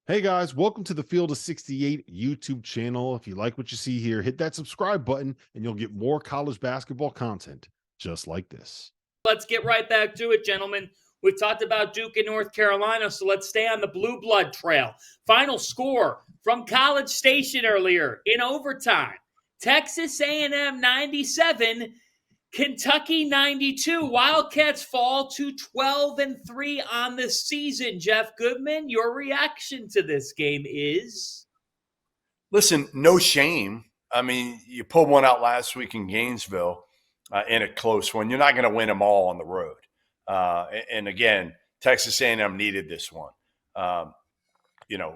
Hey guys, welcome to the Field of 68 YouTube channel. If you like what you see here, hit that subscribe button and you'll get more college basketball content just like this. Let's get right back to it, gentlemen. We've talked about Duke and North Carolina, so let's stay on the blue blood trail. Final score from College Station earlier in overtime. Texas A&M 97, Kentucky 92. Wildcats fall to 12-3 on the season. Jeff Goodman, your reaction to this game is? Listen, no shame. I mean, you pulled one out last week in Gainesville in a close one. You're not going to win them all on the road. And again, Texas A&M needed this one.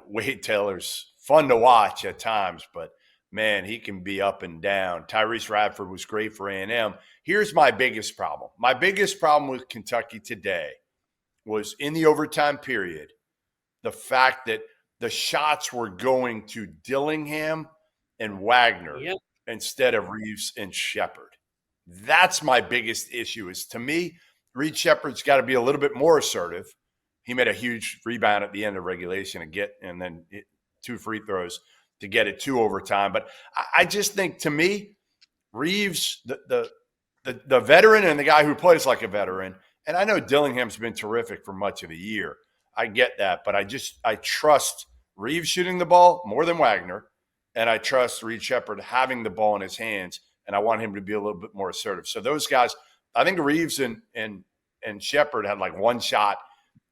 Wade Taylor's fun to watch at times, but man, he can be up and down. Tyrese Radford was great for A&M. Here's my biggest problem. My biggest problem with Kentucky today was in the overtime period, the fact that the shots were going to Dillingham and Wagner instead of Reeves and Shepard. That's my biggest issue is, to me, Reed Shepard's got to be a little bit more assertive. He made a huge rebound at the end of regulation and then two free throws to get it to overtime. But I just think, to me, Reeves, the veteran and the guy who plays like a veteran, and I know Dillingham's been terrific for much of the year. I get that, but I trust Reeves shooting the ball more than Wagner, and I trust Reed Shepard having the ball in his hands, and I want him to be a little bit more assertive. So those guys, I think Reeves and Shepard had like one shot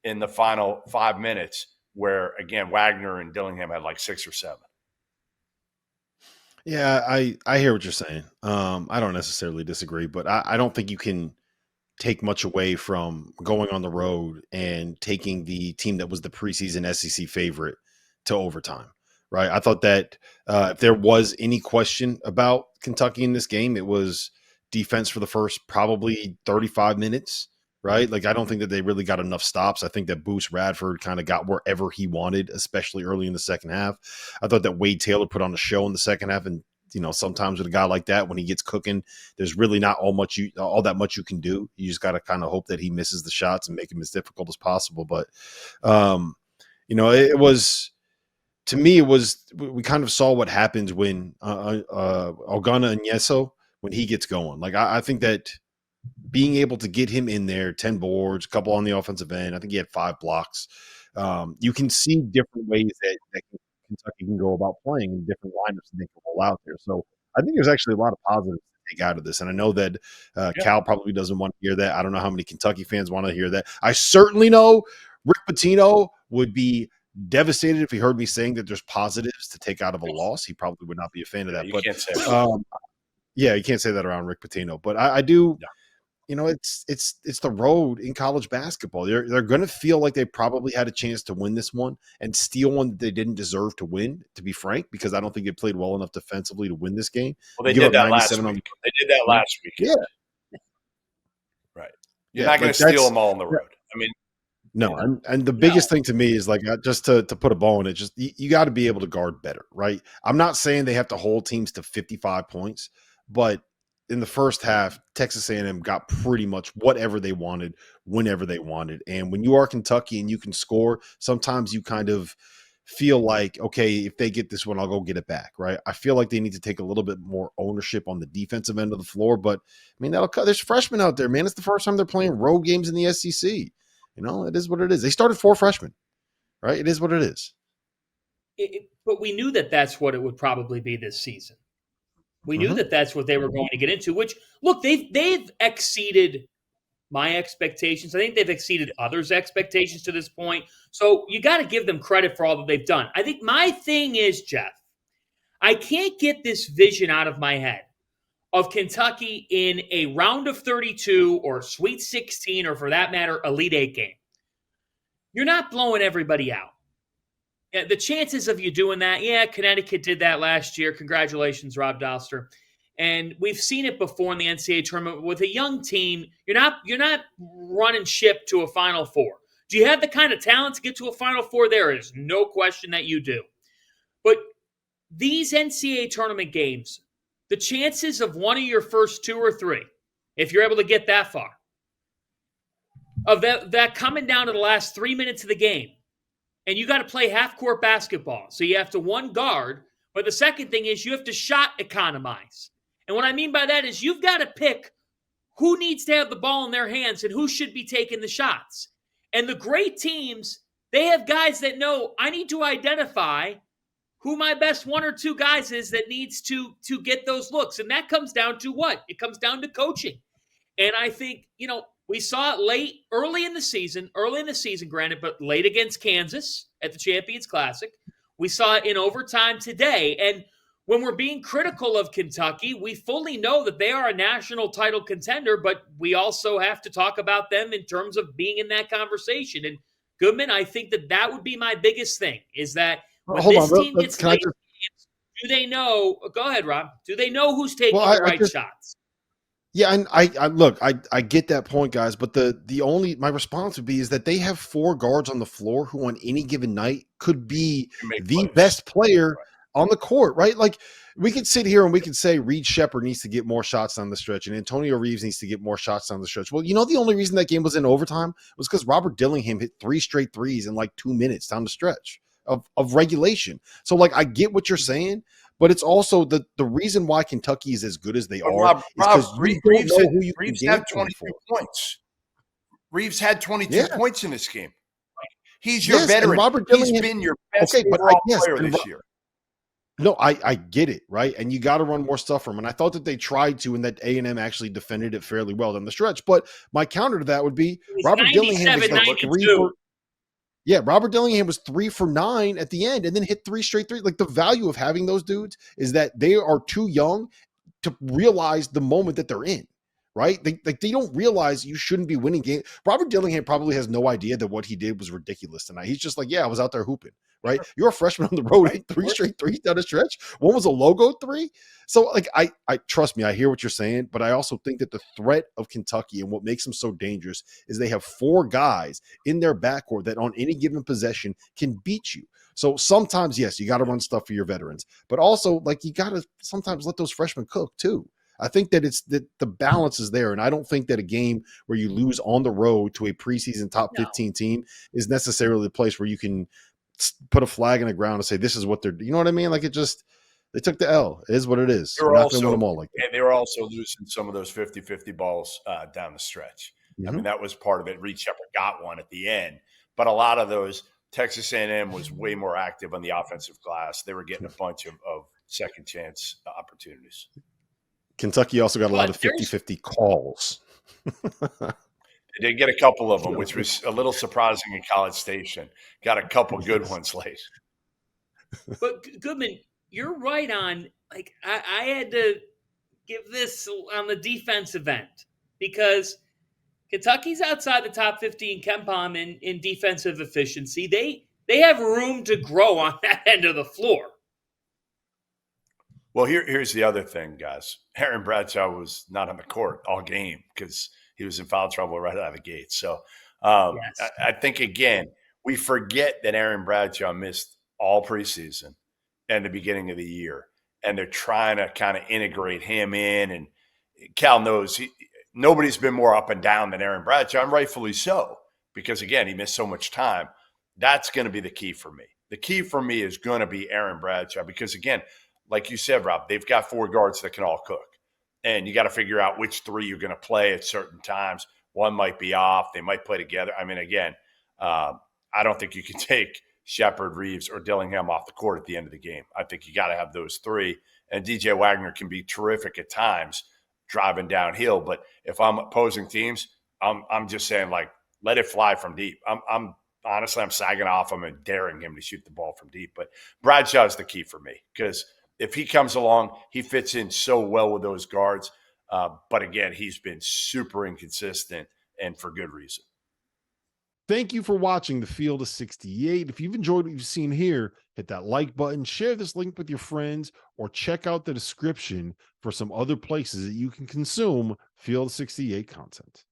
in the final 5 minutes, where again Wagner and Dillingham had like 6 or 7. Yeah, I hear what you're saying. I don't necessarily disagree, but I don't think you can take much away from going on the road and taking the team that was the preseason SEC favorite to overtime, right? I thought that if there was any question about Kentucky in this game, it was defense for the first probably 35 minutes, right? Like, I don't think that they really got enough stops. I think that Boost Radford kind of got wherever he wanted, especially early in the second half. I thought that Wade Taylor put on a show in the second half, and sometimes with a guy like that, when he gets cooking, there's really not all that much you can do. You just got to kind of hope that he misses the shots and make him as difficult as possible. But, it was, to me, we kind of saw what happens when Ogana and Yeso, when he gets going. Like, I think that being able to get him in there, 10 boards, a couple on the offensive end, I think he had 5 blocks. You can see different ways that Kentucky can go about playing in different lineups that they can roll out there. So I think there's actually a lot of positives to take out of this. And I know that Cal probably doesn't want to hear that. I don't know how many Kentucky fans want to hear that. I certainly know Rick Pitino would be devastated if he heard me saying that there's positives to take out of a loss. He probably would not be a fan of that. But can't say that. You can't say that around Rick Pitino. But I do. No. It's the road in college basketball. They're going to feel like they probably had a chance to win this one and steal one that they didn't deserve to win, to be frank, because I don't think they played well enough defensively to win this game. Well, they did that last week. They did that last week. Yeah. Right. You're not going to steal them all on the road. I mean, no, and the biggest thing to me is, like, just to put a ball in it, just you got to be able to guard better, right? I'm not saying they have to hold teams to 55 points, but in the first half, Texas A&M got pretty much whatever they wanted, whenever they wanted. And when you are Kentucky and you can score, sometimes you kind of feel like, okay, if they get this one, I'll go get it back, right? I feel like they need to take a little bit more ownership on the defensive end of the floor. But, I mean, there's freshmen out there, man. It's the first time they're playing road games in the SEC. It is what it is. They started 4 freshmen, right? It is what it is. But we knew that that's what it would probably be this season. We knew that that's what they were going to get into, which, look, they've exceeded my expectations. I think they've exceeded others' expectations to this point. So you got to give them credit for all that they've done. I think my thing is, Jeff, I can't get this vision out of my head of Kentucky in a round of 32 or Sweet 16, or for that matter, Elite 8 game. You're not blowing everybody out. The chances of you doing that, Connecticut did that last year. Congratulations, Rob Dauster. And we've seen it before in the NCAA tournament with a young team. You're not running ship to a Final Four. Do you have the kind of talent to get to a Final Four? There is no question that you do. But these NCAA tournament games, the chances of one of your first 2 or 3, if you're able to get that far, of that coming down to the last 3 minutes of the game, and you got to play half-court basketball. So you have to one guard, but the second thing is you have to shot economize. And what I mean by that is you've got to pick who needs to have the ball in their hands and who should be taking the shots. And the great teams, they have guys that know I need to identify who my best one or two guys is that needs to get those looks. And that comes down to what? It comes down to coaching. And I think, we saw it early in the season, granted, but late against Kansas at the Champions Classic. We saw it in overtime today. And when we're being critical of Kentucky, we fully know that they are a national title contender, but we also have to talk about them in terms of being in that conversation. And Goodman, I think that would be my biggest thing, is that when this team gets late, do they know? Go ahead, Rob. Do they know who's taking the right shots? Yeah, and I look, I get that point, guys, but my response would be is that they have 4 guards on the floor who on any given night could be the best player on the court, right? Like, we could sit here and we could say Reed Shepherd needs to get more shots down the stretch and Antonio Reeves needs to get more shots down the stretch. Well, the only reason that game was in overtime was because Robert Dillingham hit 3 straight threes in like 2 minutes down the stretch of regulation. So, like, I get what you're saying, but it's also the reason why Kentucky is as good as they are is because Reeves had 22 points. Reeves had 22 points in this game. He's your veteran. He's been your best overall player this year. No, I get it, right? And you got to run more stuff from him. And I thought that they tried to, and that A&M actually defended it fairly well down the stretch. But my counter to that would be Robert Dillingham was like 3 for. Yeah, Robert Dillingham was 3 for 9 at the end and then hit 3 straight threes. Like, the value of having those dudes is that they are too young to realize the moment that they're in, right? They don't realize you shouldn't be winning games. Robert Dillingham probably has no idea that what he did was ridiculous tonight. He's just like, yeah, I was out there hooping, right? You're a freshman on the road, hit 3 straight threes down the stretch. One was a logo 3. So, like, I trust me, I hear what you're saying, but I also think that the threat of Kentucky and what makes them so dangerous is they have 4 guys in their backcourt that on any given possession can beat you. So sometimes, yes, you got to run stuff for your veterans, but also, like, you got to sometimes let those freshmen cook too. I think that it's that the balance is there. And I don't think that a game where you lose on the road to a preseason top 15 team is necessarily the place where you can put a flag in the ground and say, this is what they're, you know what I mean? Like, they took the L. It is what it is. They're not going to win them all like that. And they were also losing some of those 50-50 balls down the stretch. I mean, that was part of it. Reed Shepherd got one at the end. But a lot of those, Texas A&M was way more active on the offensive glass. They were getting a bunch of second chance opportunities. Kentucky also got a lot of 50-50 calls. They did get a couple of them, which was a little surprising in College Station. Got a couple good ones late. But Goodman, you're right on. Like, I had to give this on the defensive end because Kentucky's outside the top 50 in KenPom in defensive efficiency. They have room to grow on that end of the floor. Well, here's the other thing, guys. Aaron Bradshaw was not on the court all game because he was in foul trouble right out of the gate. So I think, again, we forget that Aaron Bradshaw missed all preseason and the beginning of the year, and they're trying to kind of integrate him in. And Cal knows nobody's been more up and down than Aaron Bradshaw, and rightfully so, because, again, he missed so much time. That's going to be the key for me. The key for me is going to be Aaron Bradshaw because, again, like you said, Rob, they've got 4 guards that can all cook. And you got to figure out which 3 you're going to play at certain times. One might be off. They might play together. I mean, again, I don't think you can take Shepherd, Reeves, or Dillingham off the court at the end of the game. I think you got to have those 3. And DJ Wagner can be terrific at times driving downhill. But if I'm opposing teams, I'm just saying, like, let it fly from deep. Honestly, I'm sagging off him and daring him to shoot the ball from deep. But Bradshaw is the key for me because if he comes along, he fits in so well with those guards. But again, he's been super inconsistent and for good reason. Thank you for watching the Field of 68. If you've enjoyed what you've seen here, hit that like button, share this link with your friends, or check out the description for some other places that you can consume Field of 68 content.